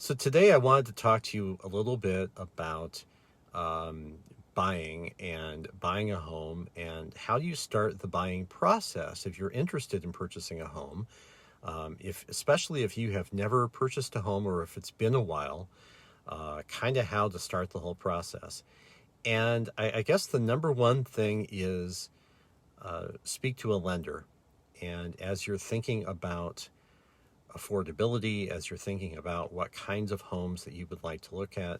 So today I wanted to talk to you a little bit about buying a home and how do you start the buying process if you're interested in purchasing a home. Especially if you have never purchased a home or if it's been a while, kind of how to start the whole process. And I guess the number one thing is speak to a lender. And as you're thinking about affordability, as you're thinking about what kinds of homes that you would like to look at,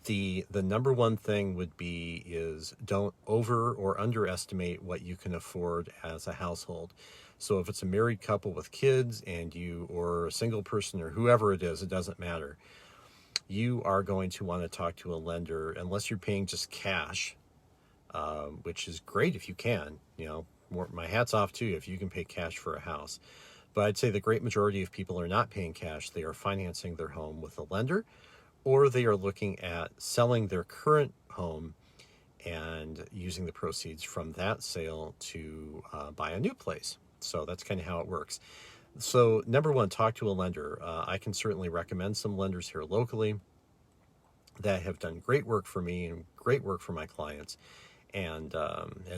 the number one thing would be is don't over or underestimate what you can afford as a household. So if it's a married couple with kids and you or a single person or whoever it is, it doesn't matter. You are going to want to talk to a lender unless you're paying just cash, which is great if you can. My hat's off to you if you can pay cash for a house. But I'd say the great majority of people are not paying cash. They are financing their home with a lender, or they are looking at selling their current home and using the proceeds from that sale to buy a new place. So that's kind of how it works. So number one, talk to a lender. I can certainly recommend some lenders here locally that have done great work for me and great work for my clients and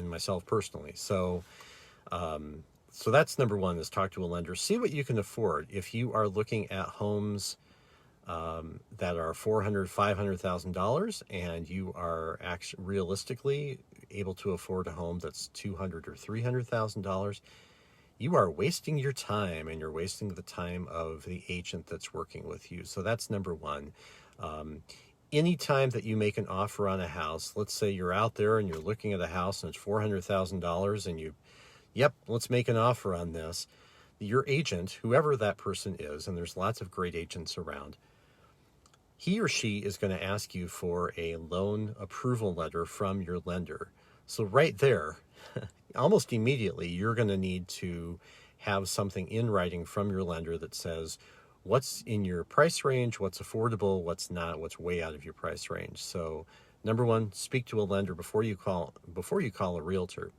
myself personally. So that's number one, is talk to a lender. See what you can afford. If you are looking at homes that are $400,000, $500,000, and you are actually realistically able to afford a home that's $200,000 or $300,000, you are wasting your time, and you're wasting the time of the agent that's working with you. So that's number one. Anytime that you make an offer on a house, let's say you're out there and you're looking at a house and it's $400,000, and yep, let's make an offer on this. Your agent, whoever that person is, and there's lots of great agents around, he or she is going to ask you for a loan approval letter from your lender. So right there, almost immediately, you're going to need to have something in writing from your lender that says what's in your price range, what's affordable, what's not, what's way out of your price range. So number one, speak to a lender before you call a realtor.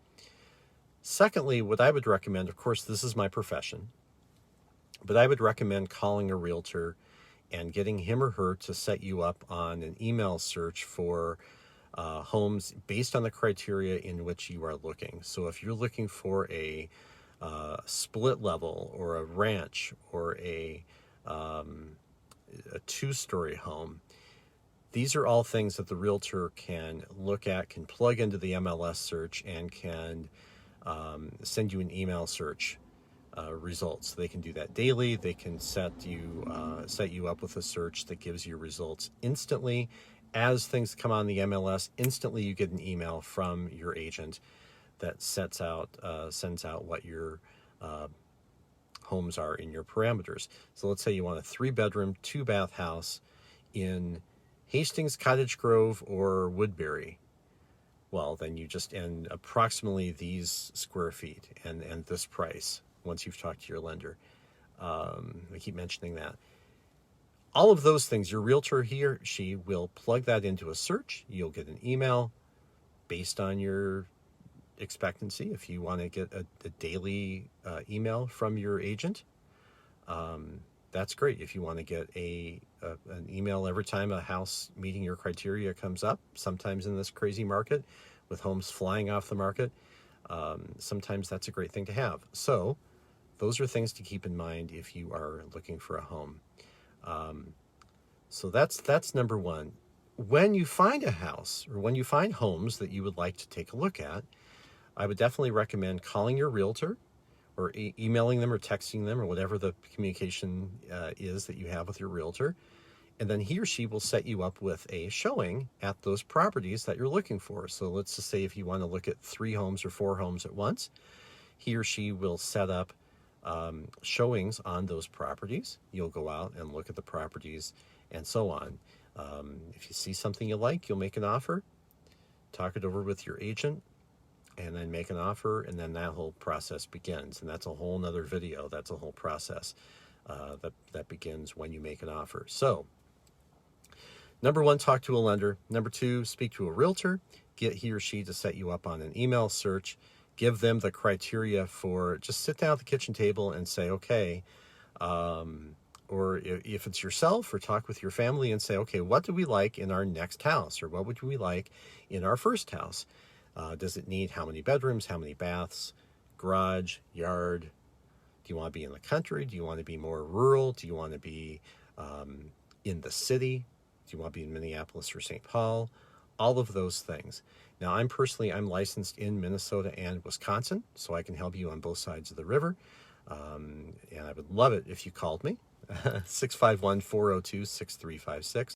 Secondly, what I would recommend, of course, this is my profession, but I would recommend calling a realtor and getting him or her to set you up on an email search for homes based on the criteria in which you are looking. So if you're looking for a split level or a ranch or a two-story home, these are all things that the realtor can look at, can plug into the MLS search, and can send you an email search results. They can do that daily. They can set you up with a search that gives you results instantly. As things come on the MLS, instantly you get an email from your agent that sends out what your homes are in your parameters. So let's say you want a 3-bedroom, 2-bath house in Hastings, Cottage Grove, or Woodbury. Well, then you just end approximately these square feet and this price once you've talked to your lender. I keep mentioning that. All of those things, your realtor, he or she, will plug that into a search. You'll get an email based on your expectancy. If you want to get a daily email from your agent, that's great. If you want to get an email every time a house meeting your criteria comes up, sometimes in this crazy market with homes flying off the market, sometimes that's a great thing to have. So those are things to keep in mind if you are looking for a home. So that's number one. When you find a house or when you find homes that you would like to take a look at, I would definitely recommend calling your realtor or emailing them or texting them or whatever the communication is that you have with your realtor. And then he or she will set you up with a showing at those properties that you're looking for. So let's just say if you want to look at 3 homes or 4 homes at once, he or she will set up showings on those properties. You'll go out and look at the properties and so on. If you see something you like, you'll make an offer, talk it over with your agent, and then make an offer, and then that whole process begins. And that's a whole nother video. That's a whole process that begins when you make an offer. So number one, talk to a lender. Number two, speak to a realtor. Get he or she to set you up on an email search. Give them the criteria for, just sit down at the kitchen table and say, okay, or if it's yourself, or talk with your family and say, okay, what do we like in our next house? Or what would we like in our first house? Does it need how many bedrooms, how many baths, garage, yard? Do you want to be in the country? Do you want to be more rural? Do you want to be in the city? Do you want to be in Minneapolis or St. Paul? All of those things. Now, I'm licensed in Minnesota and Wisconsin, so I can help you on both sides of the river. And I would love it if you called me, 651-402-6356.